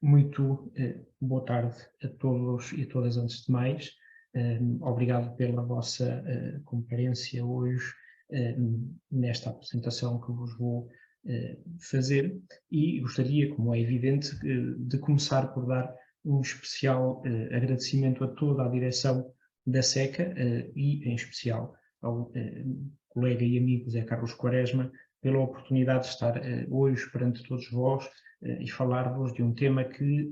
Muito boa tarde a todos e a todas antes de mais. Obrigado pela vossa comparência hoje nesta apresentação que vos vou fazer e gostaria, como é evidente, de começar por dar um especial agradecimento a toda a direção da SECA e, em especial, ao colega e amigo Zé Carlos Quaresma, pela oportunidade de estar hoje perante todos vós e falar-vos de um tema que,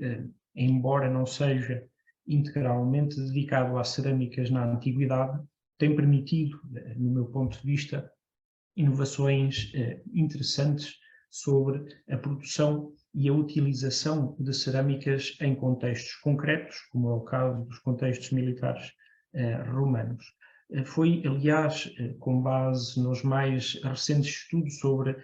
embora não seja integralmente dedicado às cerâmicas na antiguidade, tem permitido, no meu ponto de vista, inovações interessantes sobre a produção e a utilização de cerâmicas em contextos concretos, como é o caso dos contextos militares romanos. Foi, aliás, com base nos mais recentes estudos sobre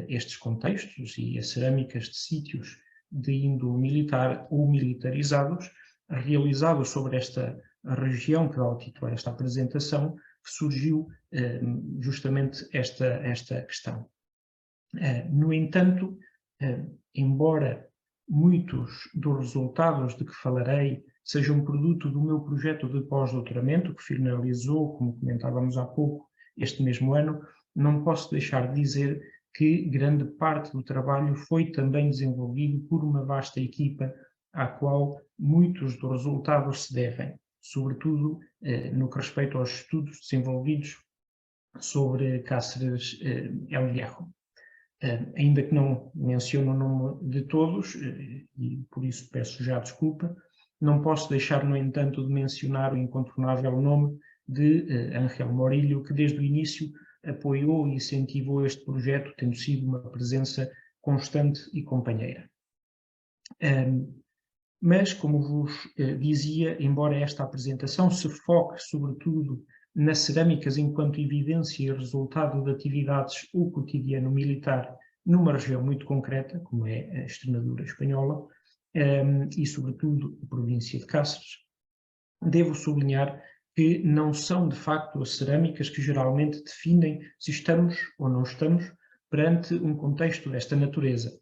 estes contextos e as cerâmicas de sítios de índole militar ou militarizados, realizados sobre esta região que dá o título a esta apresentação, que surgiu justamente esta questão. No entanto, embora muitos dos resultados de que falarei sejam produto do meu projeto de pós-doutoramento, que finalizou, como comentávamos há pouco, este mesmo ano, não posso deixar de dizer que grande parte do trabalho foi também desenvolvido por uma vasta equipa à qual muitos dos resultados se devem, sobretudo no que respeita aos estudos desenvolvidos sobre Cáceres El Hierro. Ainda que não mencione o nome de todos, e por isso peço já desculpa, não posso deixar, no entanto, de mencionar o incontornável nome de Ángel Morillo, que desde o início apoiou e incentivou este projeto, tendo sido uma presença constante e companheira. Mas, como vos dizia, embora esta apresentação se foque sobretudo nas cerâmicas enquanto evidência e resultado de atividades ou cotidiano militar numa região muito concreta, como é a Extremadura espanhola, e sobretudo a província de Cáceres, devo sublinhar que não são de facto as cerâmicas que geralmente definem se estamos ou não estamos perante um contexto desta natureza.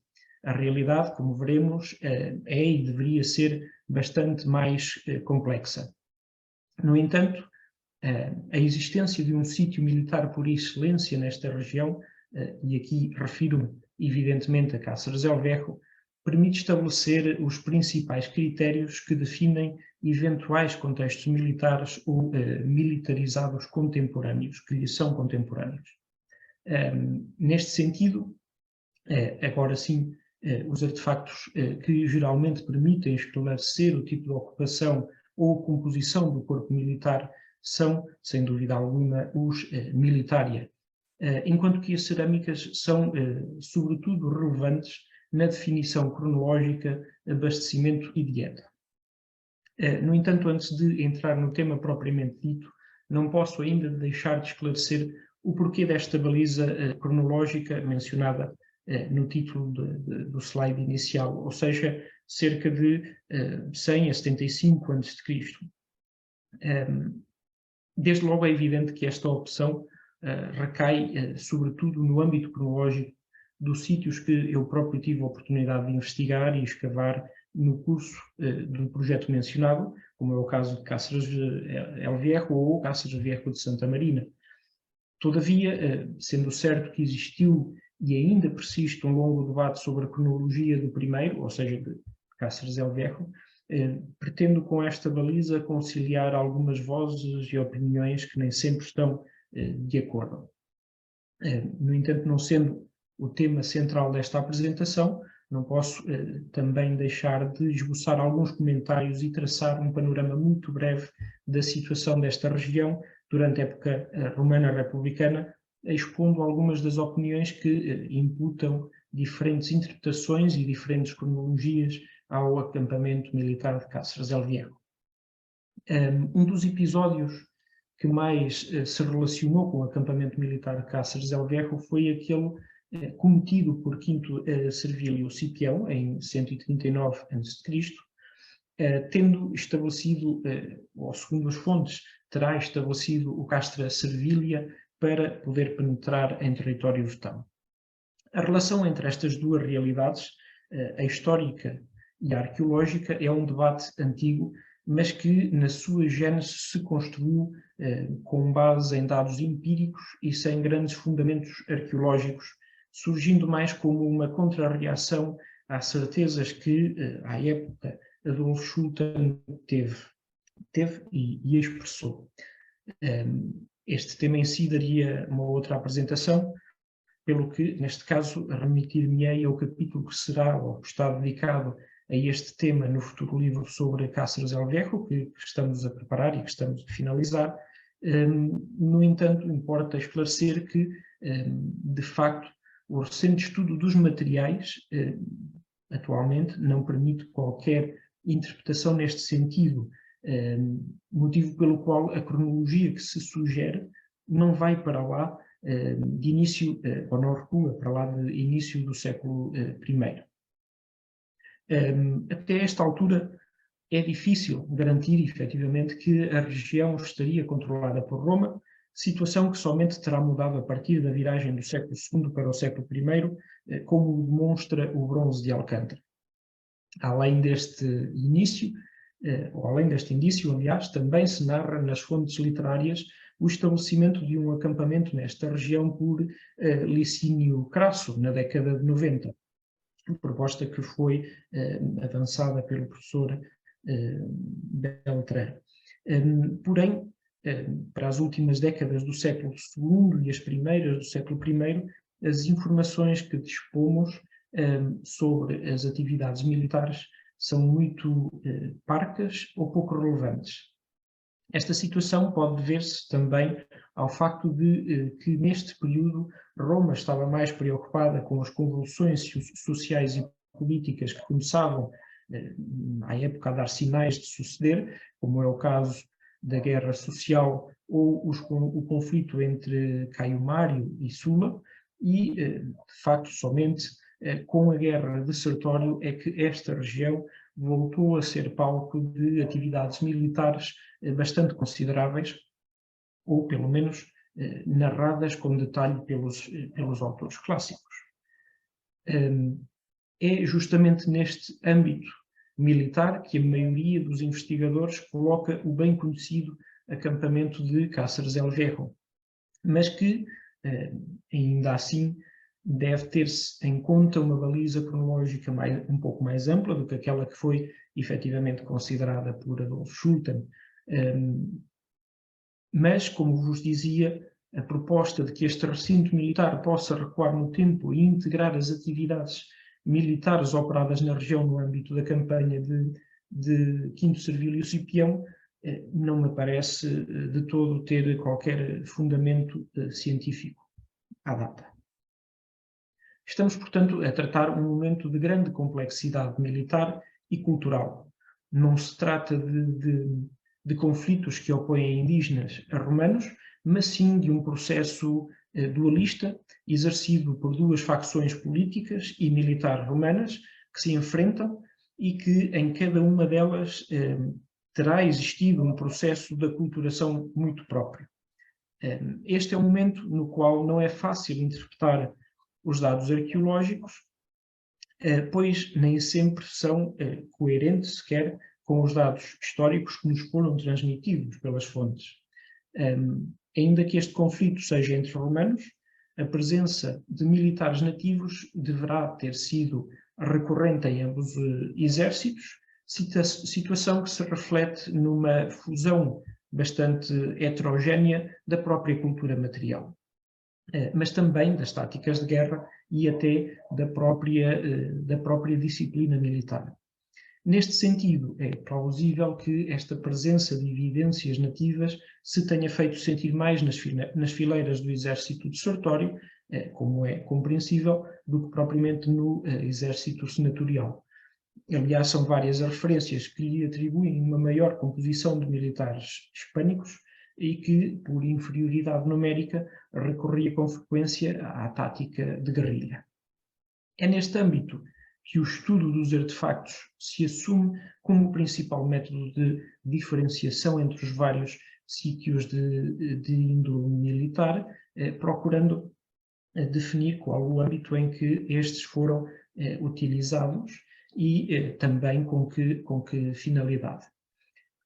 A realidade, como veremos, é e deveria ser bastante mais complexa. No entanto, a existência de um sítio militar por excelência nesta região, e aqui refiro-me evidentemente a Cáceres El Hierro, permite estabelecer os principais critérios que definem eventuais contextos militares ou militarizados contemporâneos, que lhe são contemporâneos. Neste sentido, agora sim, os artefactos que geralmente permitem esclarecer o tipo de ocupação ou composição do corpo militar são, sem dúvida alguma, os militaria, enquanto que as cerâmicas são, sobretudo, relevantes na definição cronológica, abastecimento e dieta. No entanto, antes de entrar no tema propriamente dito, não posso ainda deixar de esclarecer o porquê desta baliza cronológica mencionada no título do slide inicial, ou seja, cerca de 100 a 75 a.C. Desde logo é evidente que esta opção recai sobretudo no âmbito cronológico dos sítios que eu próprio tive a oportunidade de investigar e escavar no curso do projeto mencionado, como é o caso de Cáceres El Hierro ou Cáceres El Hierro de Santa Marina. Todavia, sendo certo que existiu e ainda persiste um longo debate sobre a cronologia do primeiro, ou seja, de Cáceres El Hierro, pretendo com esta baliza conciliar algumas vozes e opiniões que nem sempre estão de acordo. No entanto, não sendo o tema central desta apresentação, não posso também deixar de esboçar alguns comentários e traçar um panorama muito breve da situação desta região durante a época romana republicana, expondo algumas das opiniões que imputam diferentes interpretações e diferentes cronologias ao acampamento militar de Cáceres El Hierro. Um dos episódios que mais se relacionou com o acampamento militar de Cáceres El Hierro foi aquele cometido por Quinto Servilio Cipião, em 139 a.C., tendo estabelecido, ou segundo as fontes, terá estabelecido o Castra Servília para poder penetrar em território vetão. A relação entre estas duas realidades, a histórica e arqueológica é um debate antigo, mas que na sua gênese se construiu com base em dados empíricos e sem grandes fundamentos arqueológicos, surgindo mais como uma contrarreação às certezas que, à época, Adolf Schulten teve e expressou. Este tema em si daria uma outra apresentação, pelo que, neste caso, remitir-me-ei ao capítulo que será ou que está dedicado a este tema no futuro livro sobre Cáceres El Viejo, que estamos a preparar e que estamos a finalizar. No entanto, importa esclarecer que, de facto, o recente estudo dos materiais, atualmente, não permite qualquer interpretação neste sentido, motivo pelo qual a cronologia que se sugere não vai para lá de início, ou não recua para lá de início do século I. Até esta altura é difícil garantir, efetivamente, que a região estaria controlada por Roma, situação que somente terá mudado a partir da viragem do século II para o século I, como demonstra o bronze de Alcântara. Além deste início, aliás, também se narra nas fontes literárias o estabelecimento de um acampamento nesta região por Licínio Crasso, na década de 90, proposta que foi avançada pelo professor Beltrán. Porém, para as últimas décadas do século II e as primeiras do século I, as informações que dispomos sobre as atividades militares são muito parcas ou pouco relevantes. Esta situação pode dever-se também ao facto de que, neste período, Roma estava mais preocupada com as convulsões sociais e políticas que começavam, à época, a dar sinais de suceder, como é o caso da guerra social ou o conflito entre Caio Mário e Sula, e, de facto, somente com a guerra de Sertório é que esta região voltou a ser palco de atividades militares bastante consideráveis, ou pelo menos narradas com detalhe pelos autores clássicos. É justamente neste âmbito militar que a maioria dos investigadores coloca o bem conhecido acampamento de Cáceres El Viejo, mas que, ainda assim, deve ter-se em conta uma baliza cronológica um pouco mais ampla do que aquela que foi efetivamente considerada por Adolf Schulten. Mas, como vos dizia, a proposta de que este recinto militar possa recuar no tempo e integrar as atividades militares operadas na região no âmbito da campanha de Quinto Servilio Cipião não me parece de todo ter qualquer fundamento científico à data. Estamos, portanto, a tratar um momento de grande complexidade militar e cultural. Não se trata de conflitos que opõem indígenas a romanos, mas sim de um processo dualista exercido por duas facções políticas e militares romanas que se enfrentam e que em cada uma delas terá existido um processo de aculturação muito próprio. Este é um momento no qual não é fácil interpretar os dados arqueológicos, pois nem sempre são coerentes sequer com os dados históricos que nos foram transmitidos pelas fontes. Ainda que este conflito seja entre romanos, a presença de militares nativos deverá ter sido recorrente em ambos exércitos, situação que se reflete numa fusão bastante heterogénea da própria cultura material, mas também das táticas de guerra e até da própria disciplina militar. Neste sentido, é plausível que esta presença de evidências nativas se tenha feito sentir mais nas fileiras do exército de Sertório, como é compreensível, do que propriamente no exército senatorial. Aliás, são várias as referências que lhe atribuem uma maior composição de militares hispânicos e que, por inferioridade numérica, recorria com frequência à tática de guerrilha. É neste âmbito que o estudo dos artefactos se assume como o principal método de diferenciação entre os vários sítios de índole militar, procurando definir qual o âmbito em que estes foram utilizados e também com que finalidade.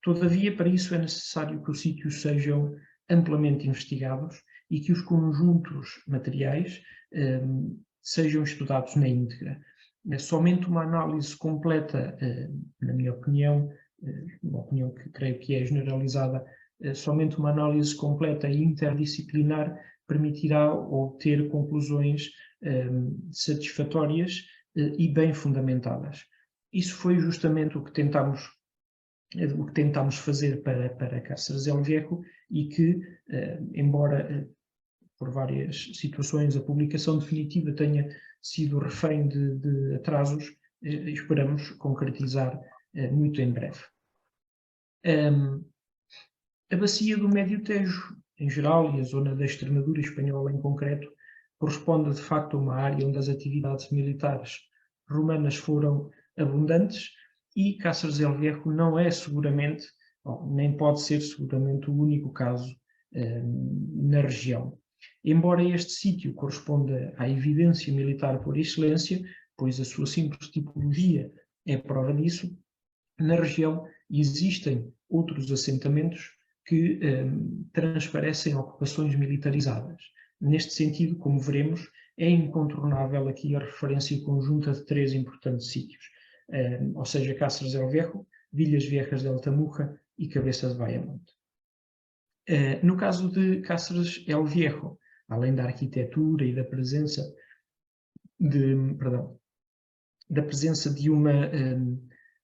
Todavia, para isso é necessário que os sítios sejam amplamente investigados e que os conjuntos materiais sejam estudados na íntegra. Somente uma análise completa, na minha opinião, uma opinião que creio que é generalizada, somente uma análise completa e interdisciplinar permitirá obter conclusões satisfatórias e bem fundamentadas. Isso foi justamente o que tentámos fazer para Cáceres El Viejo e que, embora por várias situações a publicação definitiva tenha sido refém de atrasos, esperamos concretizar muito em breve. A bacia do Médio Tejo, em geral, e a zona da Extremadura espanhola em concreto, corresponde de facto a uma área onde as atividades militares romanas foram abundantes, e Cáceres El Viejo não é seguramente, nem pode ser seguramente, o único caso na região. Embora este sítio corresponda à evidência militar por excelência, pois a sua simples tipologia é prova disso, na região existem outros assentamentos que transparecem ocupações militarizadas. Neste sentido, como veremos, é incontornável aqui a referência conjunta de 3 importantes sítios, ou seja, Cáceres El Viejo, Villas Viejas de Altamura e Cabeça de Bahamonde. No caso de Cáceres El Viejo, além da arquitetura e da presença de uma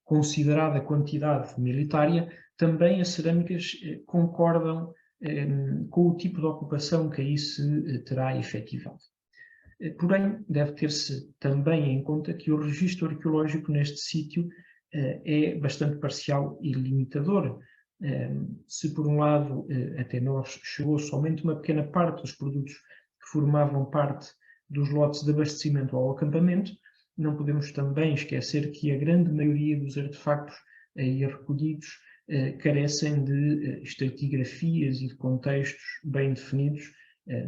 considerada quantidade militária, também as cerâmicas concordam com o tipo de ocupação que aí se terá efetivado. Porém, deve ter-se também em conta que o registro arqueológico neste sítio é bastante parcial e limitador. Se por um lado até nós chegou somente uma pequena parte dos produtos que formavam parte dos lotes de abastecimento ao acampamento, não podemos também esquecer que a grande maioria dos artefactos aí recolhidos carecem de estratigrafias e de contextos bem definidos,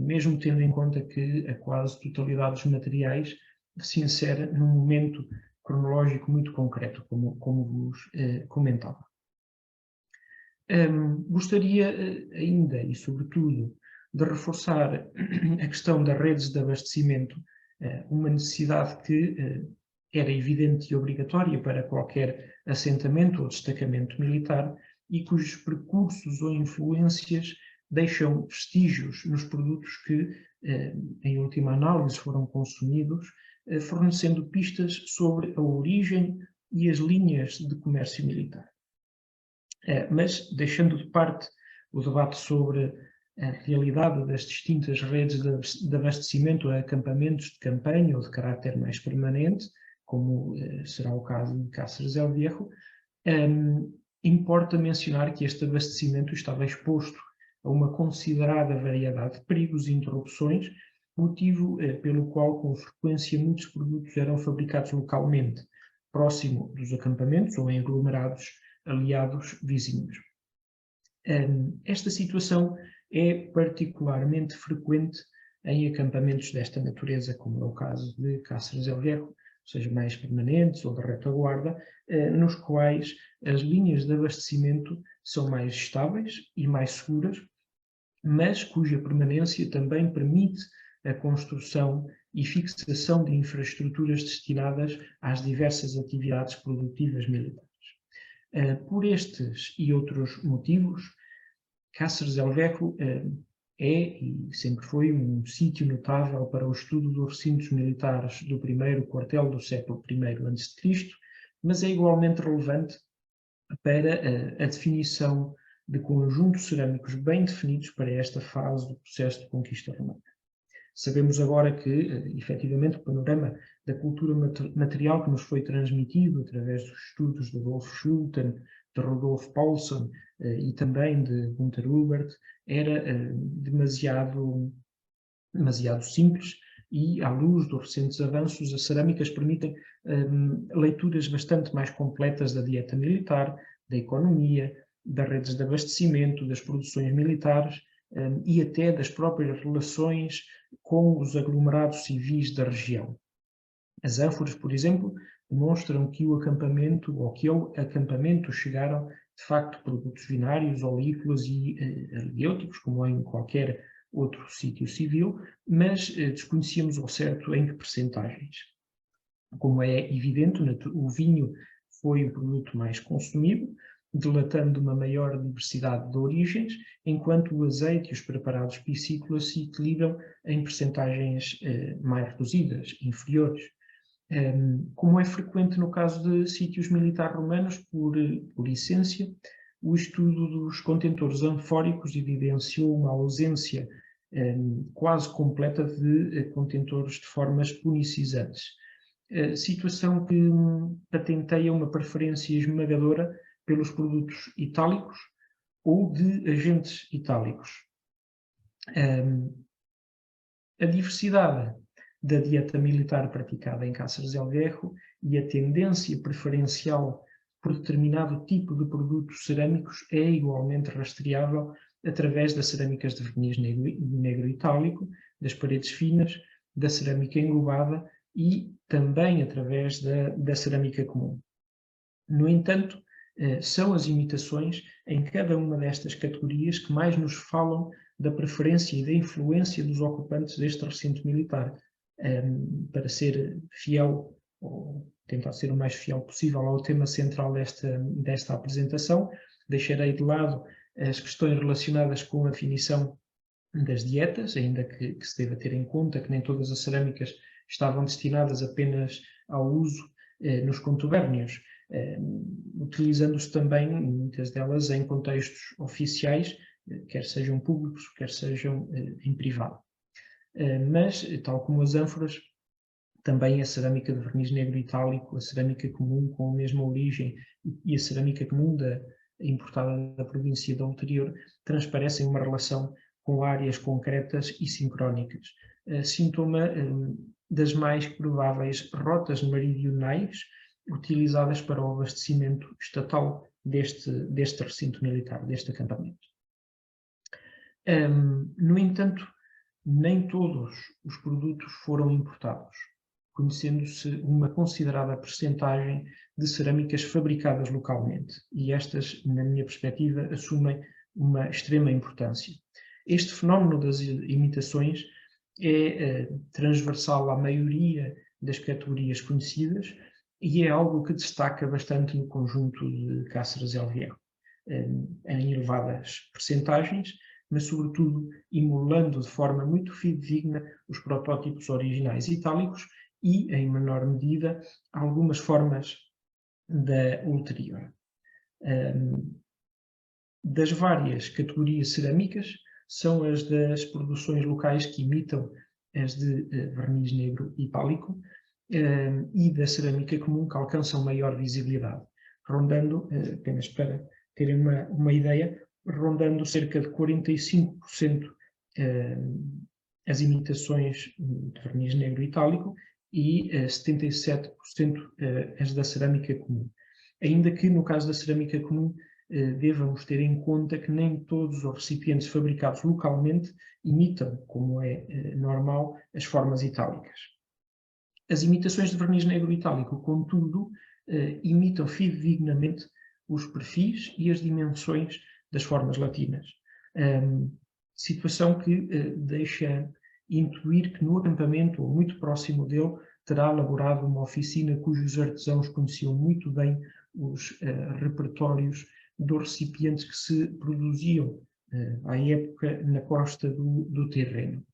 mesmo tendo em conta que a quase totalidade dos materiais se insere num momento cronológico muito concreto, como vos comentava. Gostaria ainda e sobretudo de reforçar a questão das redes de abastecimento, uma necessidade que era evidente e obrigatória para qualquer assentamento ou destacamento militar e cujos percursos ou influências deixam vestígios nos produtos que, em última análise, foram consumidos, fornecendo pistas sobre a origem e as linhas de comércio militar. Mas, deixando de parte o debate sobre a realidade das distintas redes de abastecimento a acampamentos de campanha ou de caráter mais permanente, como será o caso de Cáceres El Viejo, importa mencionar que este abastecimento estava exposto a uma considerada variedade de perigos e interrupções, motivo pelo qual, com frequência, muitos produtos eram fabricados localmente, próximo dos acampamentos ou em aglomerados aliados vizinhos. Esta situação é particularmente frequente em acampamentos desta natureza, como é o caso de Cáceres El Viejo, ou seja, mais permanentes ou de retaguarda, nos quais as linhas de abastecimento são mais estáveis e mais seguras, mas cuja permanência também permite a construção e fixação de infraestruturas destinadas às diversas atividades produtivas militares. Por estes e outros motivos, Cáceres El Viejo é e sempre foi um sítio notável para o estudo dos recintos militares do primeiro quartel do século I a.C., mas é igualmente relevante para a definição de conjuntos cerâmicos bem definidos para esta fase do processo de conquista romana. Sabemos agora que, efetivamente, o panorama da cultura material que nos foi transmitido através dos estudos de Adolf Schulten, de Rudolf Paulsen e também de Gunther Hubert era demasiado simples e, à luz dos recentes avanços, as cerâmicas permitem leituras bastante mais completas da dieta militar, da economia, das redes de abastecimento, das produções militares e até das próprias relações com os aglomerados civis da região. As ânforas, por exemplo, demonstram que o acampamento, ou que ao acampamento chegaram, de facto, produtos binários, oleícolas e aliêuticos, como em qualquer outro sítio civil, mas desconhecíamos ao certo em que percentagens. Como é evidente, o vinho foi o produto mais consumido, delatando uma maior diversidade de origens, enquanto o azeite e os preparados piscícolas se equilibram em percentagens mais reduzidas, inferiores. Como é frequente no caso de sítios militares romanos, por essência, o estudo dos contentores anfóricos evidenciou uma ausência quase completa de contentores de formas punicizantes, situação que patenteia uma preferência esmagadora pelos produtos itálicos ou de agentes itálicos. A diversidade da dieta militar praticada em Cáceres del Viejo e a tendência preferencial por determinado tipo de produtos cerâmicos é igualmente rastreável através das cerâmicas de verniz negro itálico, das paredes finas, da cerâmica englobada e também através da cerâmica comum. No entanto, são as imitações em cada uma destas categorias que mais nos falam da preferência e da influência dos ocupantes deste recinto militar. Para ser fiel, ou tentar ser o mais fiel possível ao tema central desta apresentação, deixarei de lado as questões relacionadas com a definição das dietas, ainda que se deva ter em conta que nem todas as cerâmicas estavam destinadas apenas ao uso nos contubérnios, utilizando-se também, muitas delas, em contextos oficiais, quer sejam públicos, quer sejam em privado. Mas, tal como as ânforas, também a cerâmica de verniz negro itálico, a cerâmica comum com a mesma origem e a cerâmica comum importada da província da Ulterior transparecem uma relação com áreas concretas e sincrónicas, sintoma das mais prováveis rotas meridionais utilizadas para o abastecimento estatal deste recinto militar, deste acampamento. No entanto, nem todos os produtos foram importados, conhecendo-se uma considerável percentagem de cerâmicas fabricadas localmente, e estas, na minha perspectiva, assumem uma extrema importância. Este fenómeno das imitações é transversal à maioria das categorias conhecidas e é algo que destaca bastante no conjunto de Cáceres del Viejo, em elevadas percentagens, mas sobretudo emulando de forma muito fidedigna os protótipos originais itálicos e, em menor medida, algumas formas da ulterior. Das várias categorias cerâmicas, são as das produções locais que imitam as de verniz negro itálico e da cerâmica comum que alcançam maior visibilidade, rondando, apenas para terem uma ideia, rondando cerca de 45% as imitações de verniz negro itálico e 77% as da cerâmica comum. Ainda que, no caso da cerâmica comum, devamos ter em conta que nem todos os recipientes fabricados localmente imitam, como é normal, as formas itálicas. As imitações de verniz negro itálico, contudo, imitam fidedignamente os perfis e as dimensões das formas latinas. Situação que deixa intuir que no acampamento, ou muito próximo dele, terá elaborado uma oficina cujos artesãos conheciam muito bem os repertórios dos recipientes que se produziam à época na costa do terreno.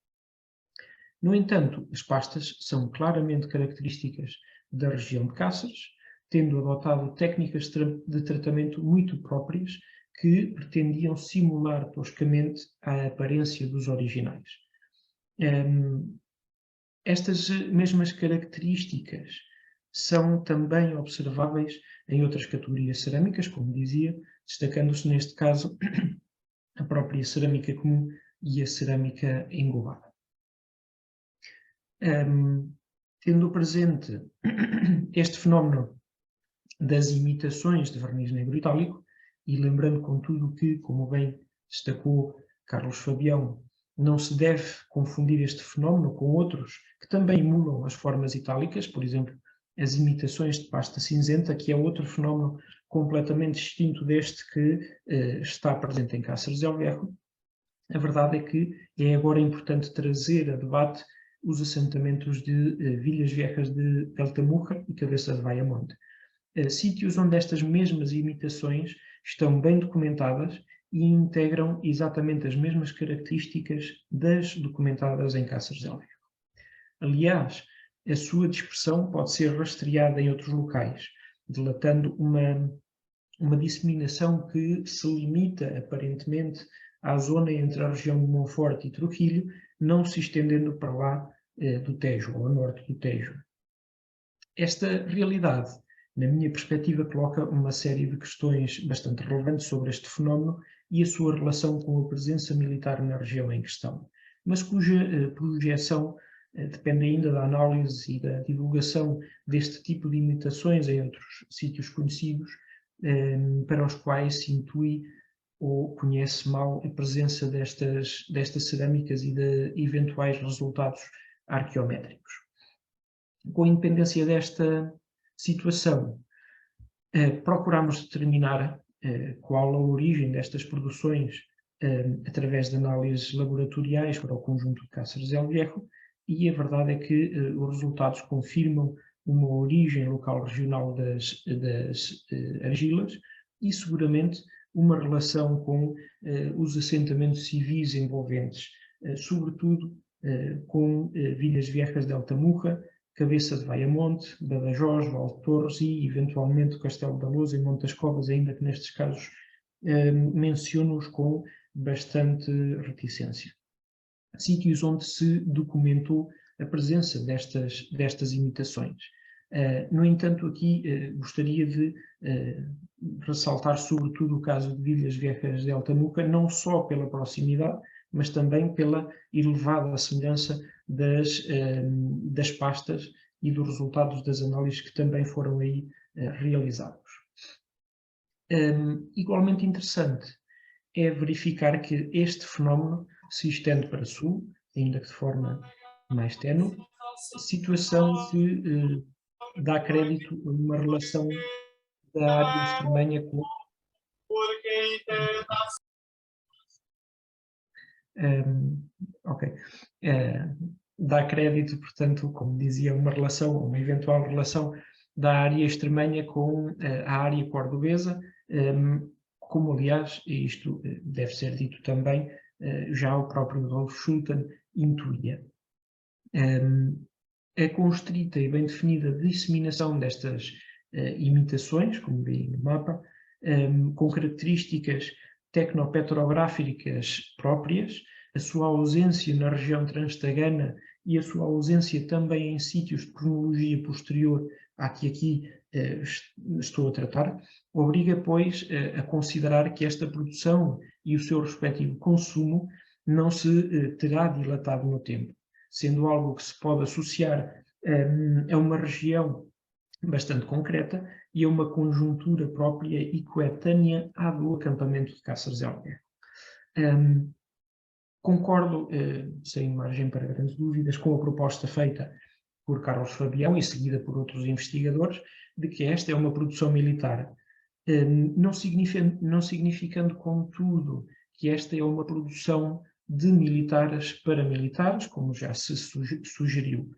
No entanto, as pastas são claramente características da região de Cáceres, tendo adotado técnicas de tratamento muito próprias que pretendiam simular toscamente a aparência dos originais. Estas mesmas características são também observáveis em outras categorias cerâmicas, como dizia, destacando-se neste caso a própria cerâmica comum e a cerâmica engobada. Tendo presente este fenómeno das imitações de verniz negro itálico, e lembrando contudo que, como bem destacou Carlos Fabião, não se deve confundir este fenómeno com outros que também emulam as formas itálicas, por exemplo, as imitações de pasta cinzenta, que é outro fenómeno completamente distinto deste que está presente em Cáceres del Berro. A verdade é que é agora importante trazer a debate os assentamentos de Vilhas Viejas de Altamurra e Cabeça de Baia-Monte. Sítios onde estas mesmas imitações estão bem documentadas e integram exatamente as mesmas características das documentadas em Cáceres del Berro. Aliás, a sua dispersão pode ser rastreada em outros locais, delatando uma disseminação que se limita, aparentemente, à zona entre a região de Monforte e Trujillo, não se estendendo para lá do Tejo, ou a norte do Tejo. Esta realidade, na minha perspectiva, coloca uma série de questões bastante relevantes sobre este fenómeno e a sua relação com a presença militar na região em questão, mas cuja projeção depende ainda da análise e da divulgação deste tipo de imitações em outros sítios conhecidos, para os quais se intui ou conhece mal a presença destas cerâmicas e de eventuais resultados arqueométricos. Com a independência desta situação, procuramos determinar qual a origem destas produções através de análises laboratoriais para o conjunto de Cáceres del Berro, e a verdade é que os resultados confirmam uma origem local regional das argilas e seguramente uma relação com os assentamentos civis envolventes, sobretudo com Vilhas Viejas de Altamurra, Cabeça de Baia-Monte, Badajoz, Val de Torres e, eventualmente, Castelo da Lousa e Monte das Covas, ainda que nestes casos menciono-os com bastante reticência. Sítios onde se documentou a presença destas imitações. No entanto, aqui gostaria de ressaltar sobretudo o caso de Vilhas Viejas de Altamurra, não só pela proximidade, mas também pela elevada semelhança das pastas e dos resultados das análises que também foram aí realizados. Igualmente interessante é verificar que este fenómeno se estende para sul, ainda que de forma mais ténue, situação que dá crédito a uma relação da área extremanha com dá crédito, portanto, como dizia, uma relação, uma eventual relação da área extremanha com a área cordobesa, como aliás, e isto deve ser dito também, já o próprio Rolf Schulten intuía. A constrita e bem definida disseminação destas imitações, como vêem no mapa, com características tecnopetrográficas próprias, a sua ausência na região transtagana e a sua ausência também em sítios de cronologia posterior à que aqui estou a tratar, obriga, pois, a considerar que esta produção e o seu respectivo consumo não se terá dilatado no tempo, sendo algo que se pode associar a uma região bastante concreta e a uma conjuntura própria e coetânea à do acampamento de Cáceres del Berro. Concordo, sem margem para grandes dúvidas, com a proposta feita por Carlos Fabião e seguida por outros investigadores, de que esta é uma produção militar, não significando, contudo, que esta é uma produção de militares para militares, como já se sugeriu.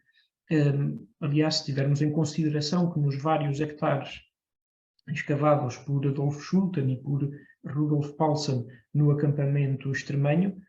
Aliás, se tivermos em consideração que nos vários hectares escavados por Adolf Schulten e por Rudolf Paulsen no acampamento extremanho,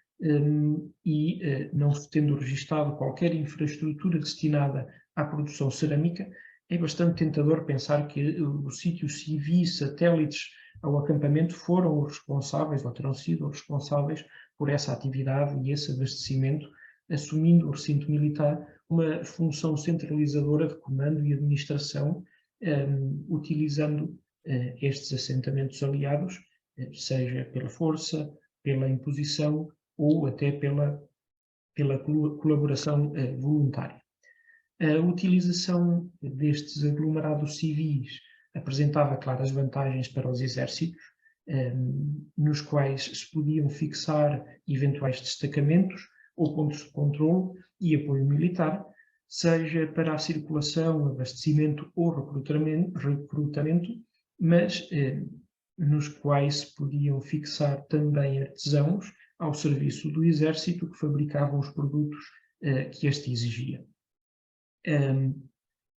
e não se tendo registado qualquer infraestrutura destinada à produção cerâmica, é bastante tentador pensar que os sítios civis satélites ao acampamento foram os responsáveis, ou terão sido os responsáveis por essa atividade e esse abastecimento, assumindo o recinto militar uma função centralizadora de comando e administração, utilizando estes assentamentos aliados, seja pela força, pela imposição ou até pela colaboração voluntária. A utilização destes aglomerados civis apresentava claras vantagens para os exércitos, nos quais se podiam fixar eventuais destacamentos ou pontos de controle e apoio militar, seja para a circulação, abastecimento ou recrutamento, mas nos quais se podiam fixar também artesãos ao serviço do exército que fabricavam os produtos que este exigia.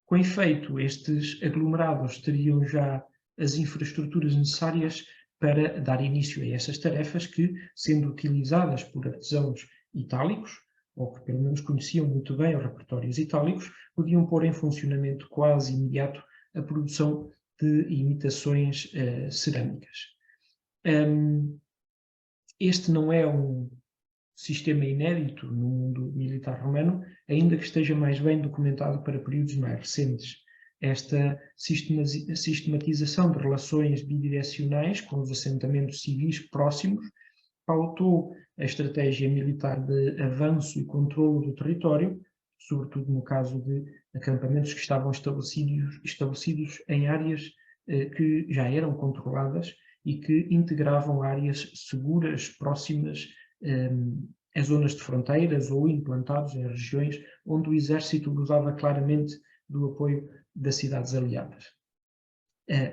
Com efeito, estes aglomerados teriam já as infraestruturas necessárias para dar início a essas tarefas que, sendo utilizadas por artesãos itálicos, ou que pelo menos conheciam muito bem os repertórios itálicos, podiam pôr em funcionamento quase imediato a produção de imitações cerâmicas. Este não é um sistema inédito no mundo militar romano, ainda que esteja mais bem documentado para períodos mais recentes. Esta sistematização de relações bidirecionais com os assentamentos civis próximos pautou a estratégia militar de avanço e controlo do território, sobretudo no caso de acampamentos que estavam estabelecidos em áreas que já eram controladas e que integravam áreas seguras próximas a zonas de fronteiras ou implantados em regiões onde o exército gozava claramente do apoio das cidades aliadas.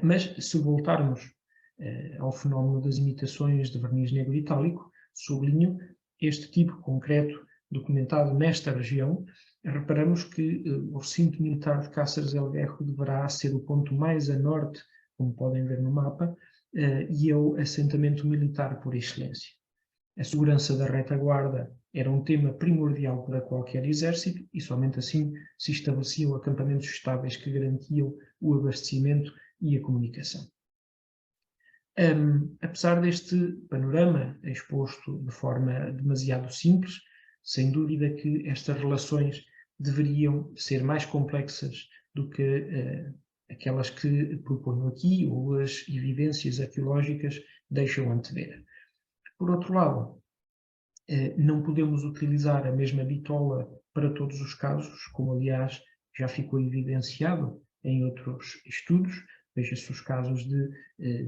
Mas se voltarmos ao fenómeno das imitações de verniz negro itálico, sublinho, este tipo concreto documentado nesta região, reparamos que o recinto militar de Cáceres del Guerro deverá ser o ponto mais a norte, como podem ver no mapa, e é o assentamento militar por excelência. A segurança da retaguarda era um tema primordial para qualquer exército e somente assim se estabeleciam acampamentos estáveis que garantiam o abastecimento e a comunicação. Apesar deste panorama exposto de forma demasiado simples, sem dúvida que estas relações deveriam ser mais complexas do que aquelas que proponho aqui ou as evidências arqueológicas deixam antever. Por outro lado, não podemos utilizar a mesma bitola para todos os casos, como aliás já ficou evidenciado em outros estudos. Veja-se os casos de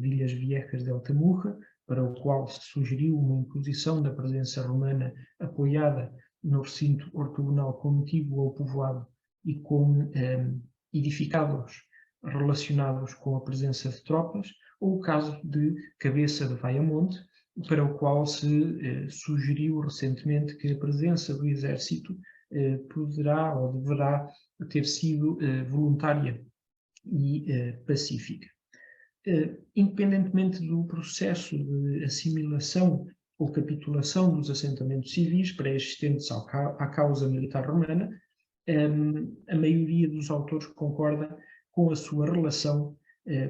Villas Viejas de Altamurra, para o qual se sugeriu uma imposição da presença romana apoiada no recinto ortogonal contíguo ao povoado e com edificados relacionados com a presença de tropas, ou o caso de Cabeça de Vaiamonte, para o qual se sugeriu recentemente que a presença do exército poderá ou deverá ter sido voluntária e pacífica. Independentemente do processo de assimilação ou capitulação dos assentamentos civis pré-existentes à causa militar romana, a maioria dos autores concorda com a sua relação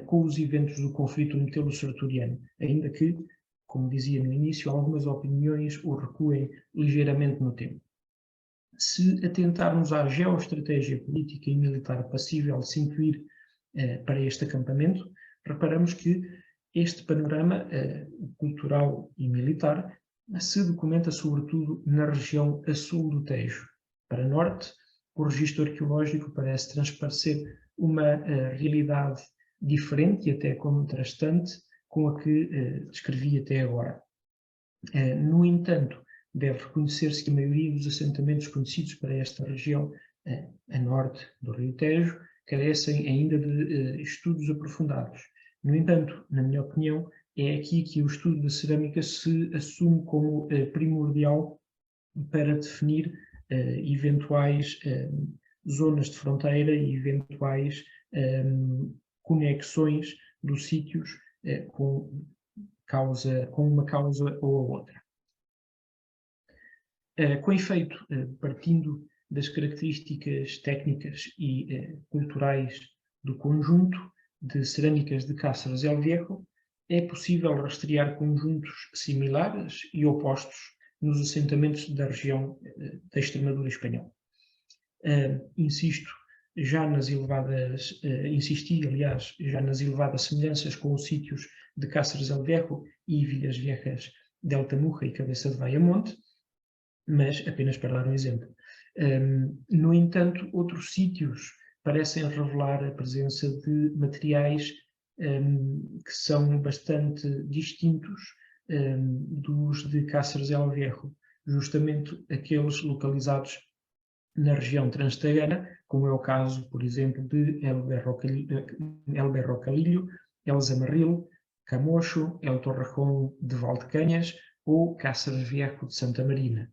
com os eventos do conflito metelo-sertoriano, ainda que, como dizia no início, algumas opiniões o recuem ligeiramente no tempo. Se atentarmos à geoestratégia política e militar passível de se incluir para este acampamento, reparamos que este panorama cultural e militar se documenta sobretudo na região a sul do Tejo. Para norte, o registro arqueológico parece transparecer uma realidade diferente e até contrastante com a que descrevi até agora. No entanto, deve reconhecer-se que a maioria dos assentamentos conhecidos para esta região, a norte do Rio Tejo, carecem ainda de estudos aprofundados. No entanto, na minha opinião, é aqui que o estudo da cerâmica se assume como primordial para definir eventuais zonas de fronteira e eventuais conexões dos sítios com uma causa ou a outra. Com efeito, partindo das características técnicas e culturais do conjunto de cerâmicas de Cáceres del Viejo, é possível rastrear conjuntos similares e opostos nos assentamentos da região da Extremadura espanhola. Insisti, aliás, já nas elevadas semelhanças com os sítios de Cáceres del Viejo e Villas Viejas de Altamurra e Cabeça de Vaiamonte, mas apenas para dar um exemplo. No entanto, outros sítios parecem revelar a presença de materiais que são bastante distintos dos de Cáceres del Viejo, justamente aqueles localizados na região transtagana, como é o caso, por exemplo, de El Berrocalillo, El Zamarril, Camocho, El Torrejón de Valdecanhas ou Cáceres Viejo de Santa Marina.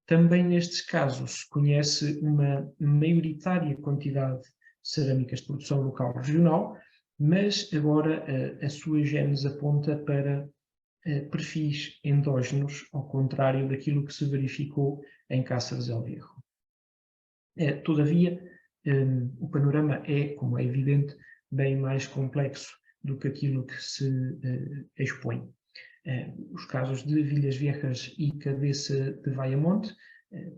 Também nestes casos se conhece uma maioritária quantidade de cerâmicas de produção local regional, mas agora a sua gênese aponta para perfis endógenos, ao contrário daquilo que se verificou em Cáceres El Viejo. Todavia, o panorama é, como é evidente, bem mais complexo do que aquilo que se expõe. Os casos de Vilhas Viejas e Cabeça de Vaiamonte,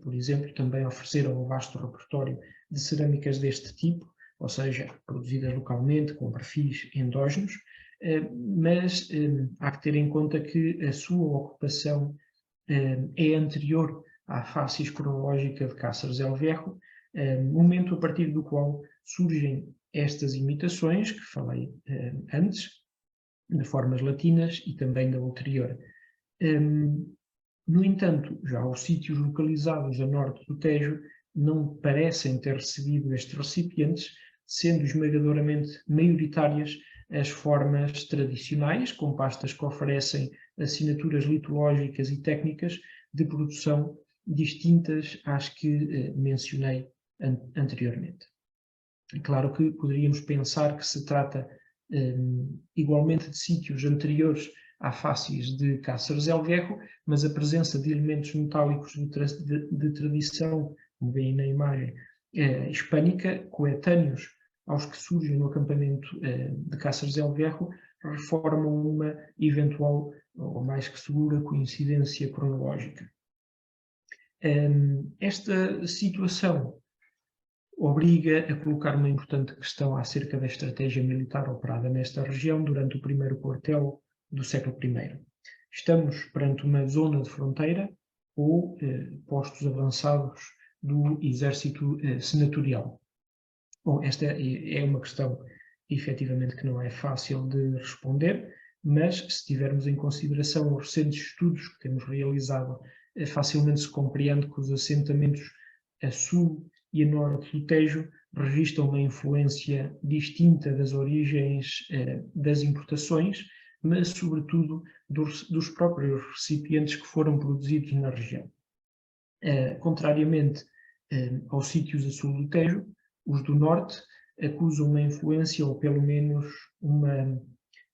por exemplo, também ofereceram um vasto repertório de cerâmicas deste tipo, ou seja, produzidas localmente com perfis endógenos, mas há que ter em conta que a sua ocupação é anterior à fase cronológica de Cáceres El Viejo, momento a partir do qual surgem estas imitações, que falei antes, de formas latinas e também da ulterior. No entanto, já os sítios localizados a norte do Tejo não parecem ter recebido estes recipientes, sendo esmagadoramente maioritárias as formas tradicionais, com pastas que oferecem assinaturas litológicas e técnicas de produção distintas às que mencionei anteriormente. Claro que poderíamos pensar que se trata igualmente de sítios anteriores à fácies de Cáceres El Viejo, mas a presença de elementos metálicos de tradição, como veem na imagem, hispânica, coetâneos aos que surgem no acampamento de Cáceres El Viejo, reformam uma eventual, ou mais que segura, coincidência cronológica. Esta situação obriga a colocar uma importante questão acerca da estratégia militar operada nesta região durante o primeiro quartel do século I. Estamos perante uma zona de fronteira ou postos avançados do exército senatorial? Bom, esta é uma questão, efetivamente, que não é fácil de responder, mas se tivermos em consideração os recentes estudos que temos realizado, facilmente se compreende que os assentamentos a sul e a norte do Tejo registram uma influência distinta das origens das importações, mas sobretudo dos próprios recipientes que foram produzidos na região. Contrariamente aos sítios a sul do Tejo, os do norte acusam uma influência, ou pelo menos uma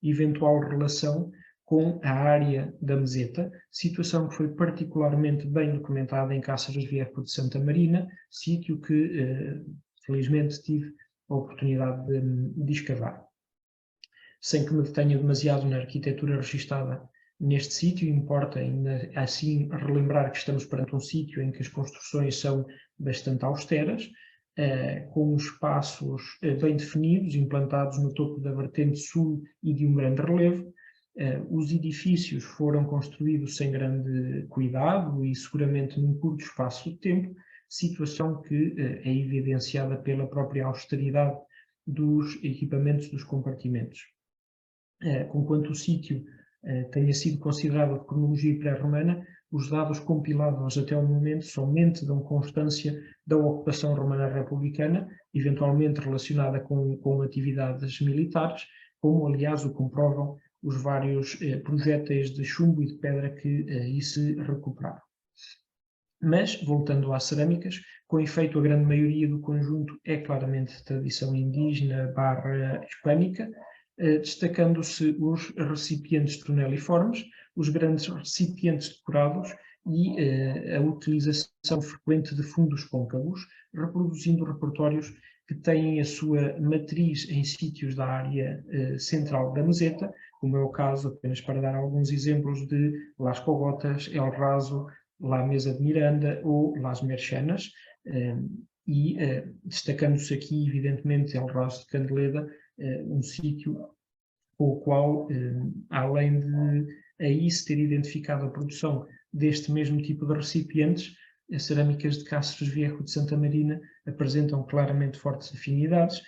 eventual relação com a área da meseta, situação que foi particularmente bem documentada em Cáceres Viejo de Santa Marina, sítio que felizmente tive a oportunidade de escavar. Sem que me detenha demasiado na arquitetura registada neste sítio, importa ainda assim relembrar que estamos perante um sítio em que as construções são bastante austeras, com espaços bem definidos, implantados no topo da vertente sul e de um grande relevo. Os edifícios foram construídos sem grande cuidado e seguramente num curto espaço de tempo, situação que é evidenciada pela própria austeridade dos equipamentos dos compartimentos. Conquanto o sítio tenha sido considerado de cronologia pré-romana, os dados compilados até o momento somente dão constância da ocupação romana republicana, eventualmente relacionada com atividades militares, como aliás o comprovam os vários projéteis de chumbo e de pedra que aí se recuperaram. Mas, voltando às cerâmicas, com efeito a grande maioria do conjunto é claramente de tradição indígena / hispânica, destacando-se os recipientes toneliformes, os grandes recipientes decorados e a utilização frequente de fundos côncavos, reproduzindo repertórios que têm a sua matriz em sítios da área central da meseta, como é o caso, apenas para dar alguns exemplos, de Las Cogotas, El Raso, La Mesa de Miranda ou Las Merchanas, e destacando-se aqui, evidentemente, El Raso de Candeleda, um sítio com o qual, além de aí se ter identificado a produção deste mesmo tipo de recipientes, as cerâmicas de Cáceres Viejo de Santa Marina apresentam claramente fortes afinidades,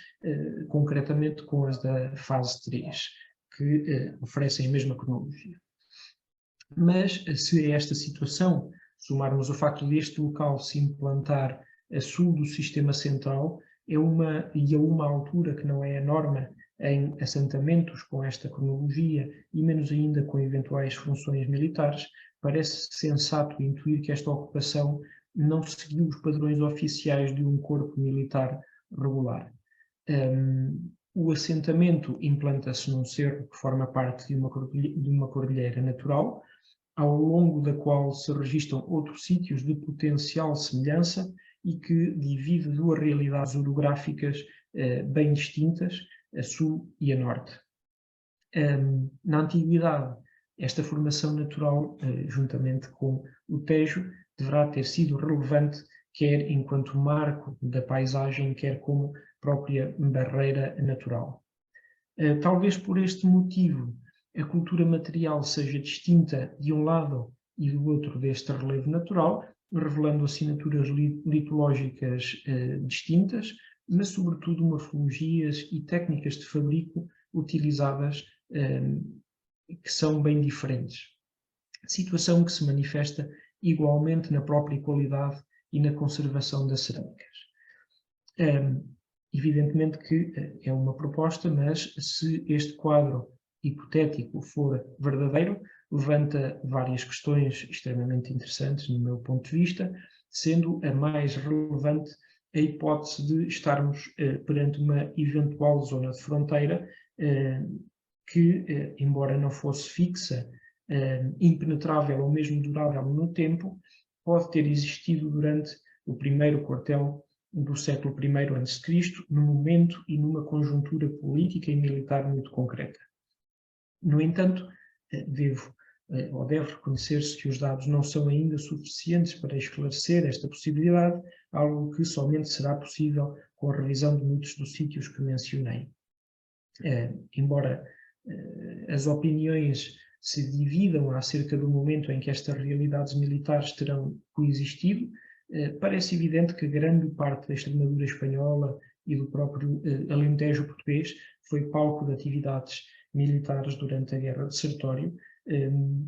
concretamente com as da fase 3, que oferecem a mesma cronologia. Mas, se a esta situação somarmos o facto deste local se implantar a sul do sistema central, e a uma altura que não é a norma em assentamentos com esta cronologia e menos ainda com eventuais funções militares, parece sensato intuir que esta ocupação não seguiu os padrões oficiais de um corpo militar regular. O assentamento implanta-se num cerro que forma parte de uma cordilheira natural, ao longo da qual se registram outros sítios de potencial semelhança e que divide duas realidades orográficas bem distintas, a sul e a norte. Na antiguidade, esta formação natural, juntamente com o Tejo, deverá ter sido relevante, quer enquanto marco da paisagem, quer como própria barreira natural. Talvez por este motivo, a cultura material seja distinta de um lado e do outro deste relevo natural, revelando assinaturas litológicas distintas, mas sobretudo morfologias e técnicas de fabrico utilizadas que são bem diferentes. Situação que se manifesta igualmente na própria qualidade e na conservação das cerâmicas. Evidentemente que é uma proposta, mas se este quadro hipotético for verdadeiro, levanta várias questões extremamente interessantes, no meu ponto de vista, sendo a mais relevante a hipótese de estarmos perante uma eventual zona de fronteira que, embora não fosse fixa, impenetrável ou mesmo durável no tempo, pode ter existido durante o primeiro quartel do século I a.C., num momento e numa conjuntura política e militar muito concreta. No entanto, deve reconhecer-se que os dados não são ainda suficientes para esclarecer esta possibilidade, algo que somente será possível com a revisão de muitos dos sítios que mencionei. Embora as opiniões se dividam acerca do momento em que estas realidades militares terão coexistido, parece evidente que grande parte da Extremadura espanhola e do próprio Alentejo português foi palco de atividades militares durante a Guerra de Sertório,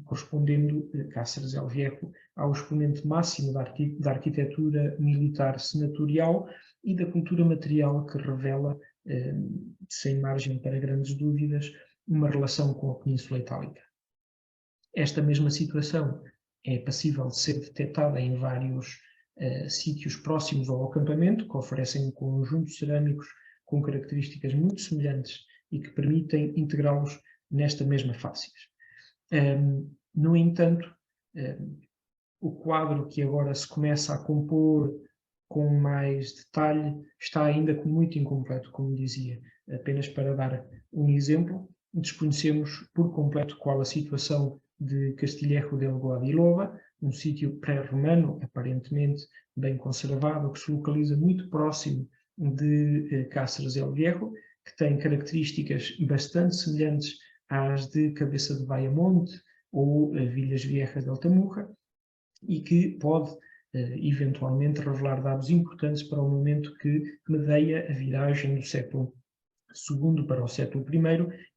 correspondendo Cáceres El Viejo ao exponente máximo da arquitetura militar senatorial e da cultura material que revela, sem margem para grandes dúvidas, uma relação com a Península Itálica. Esta mesma situação é passível de ser detectada em vários sítios próximos ao acampamento, que oferecem conjuntos cerâmicos com características muito semelhantes e que permitem integrá-los nesta mesma fáscia. No entanto, o quadro que agora se começa a compor com mais detalhe está ainda muito incompleto, como dizia. Apenas para dar um exemplo, desconhecemos por completo qual a situação de Castillejo del Guadilova, um sítio pré-romano, aparentemente bem conservado, que se localiza muito próximo de Cáceres El Viejo, que tem características bastante semelhantes às de Cabeça de Bahamonte ou Villas Viejas de Altamurra, e que pode eventualmente revelar dados importantes para o momento que medeia a viragem do século II para o século I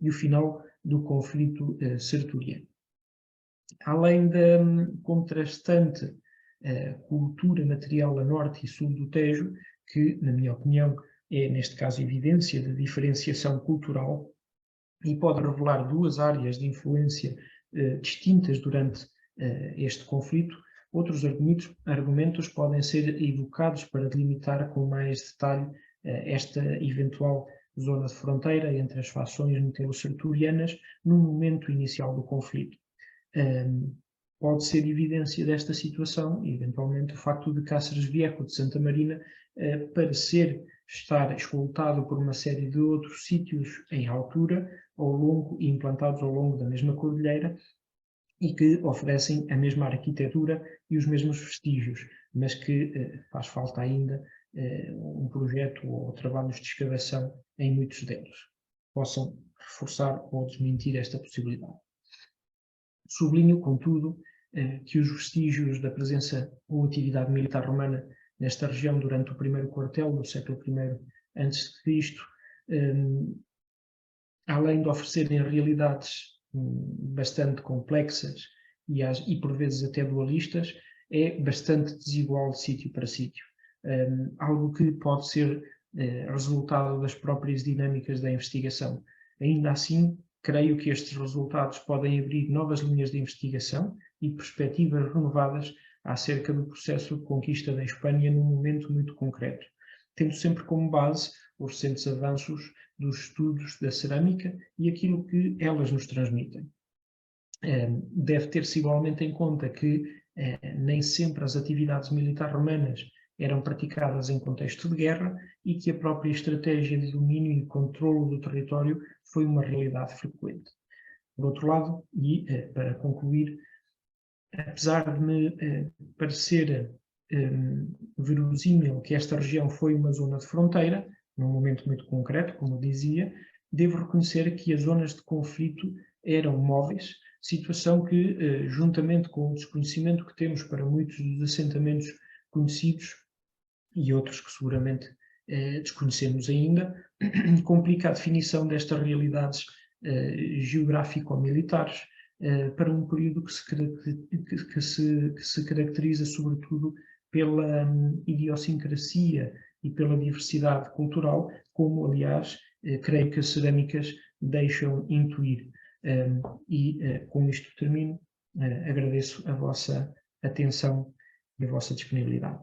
e o final do conflito sertoriano. Além da contrastante cultura material a norte e sul do Tejo, que, na minha opinião, é, neste caso, evidência de diferenciação cultural e pode revelar duas áreas de influência distintas durante este conflito, outros argumentos podem ser evocados para delimitar com mais detalhe esta eventual zona de fronteira entre as fações metelo-sertorianas no momento inicial do conflito. Pode ser evidência desta situação, eventualmente, o facto de Cáceres Viejo de Santa Marina parecer estar escoltado por uma série de outros sítios em altura e implantados ao longo da mesma cordilheira e que oferecem a mesma arquitetura e os mesmos vestígios, mas que faz falta ainda um projeto ou trabalhos de escavação em muitos deles, possam reforçar ou desmentir esta possibilidade. Sublinho, contudo, que os vestígios da presença ou atividade militar romana nesta região durante o primeiro quartel do século I a.C., além de oferecerem realidades bastante complexas e por vezes até dualistas, é bastante desigual de sítio para sítio. algo que pode ser resultado das próprias dinâmicas da investigação. Ainda assim, creio que estes resultados podem abrir novas linhas de investigação e perspectivas renovadas acerca do processo de conquista da Espanha num momento muito concreto, tendo sempre como base os recentes avanços dos estudos da cerâmica e aquilo que elas nos transmitem. Deve ter-se igualmente em conta que nem sempre as atividades militares romanas eram praticadas em contexto de guerra e que a própria estratégia de domínio e controlo do território foi uma realidade frequente. Por outro lado, e para concluir, apesar de me parecer verosímil que esta região foi uma zona de fronteira, num momento muito concreto, como eu dizia, devo reconhecer que as zonas de conflito eram móveis, situação que, juntamente com o desconhecimento que temos para muitos dos assentamentos conhecidos e outros que seguramente desconhecemos ainda, complica a definição destas realidades geográfico-militares para um período que se caracteriza sobretudo pela idiosincrasia e pela diversidade cultural, como aliás creio que as cerâmicas deixam intuir. Com isto termino, agradeço a vossa atenção e a vossa disponibilidade.